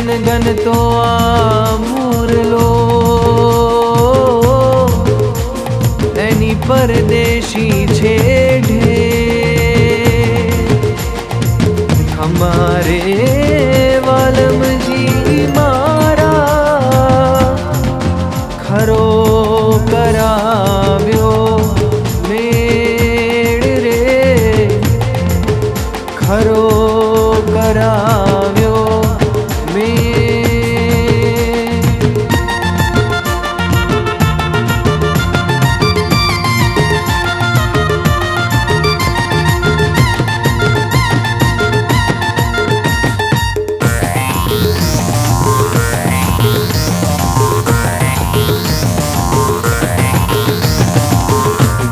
gun gun તો આ મોરલો એની પરદેશી છે ઢેર અમારે વાલમજી મારા ખરો કરાવ્યો મેળ રે ખરો કરાવ્યો મેળ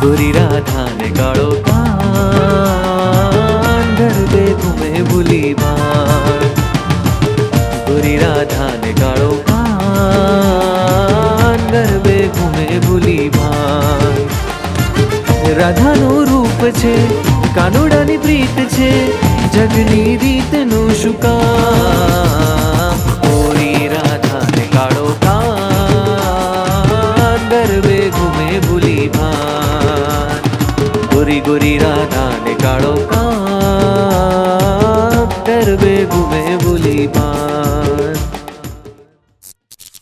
गोरी राधा ने गाड़ो कान गरबे तुम्हें भूली बार गोरी राधा ने गाड़ो कान गरबे तुम्हें भूली बार રાધાનું રૂપ છે કાનુડાની પ્રીત છે જગની રીતનું શું કામ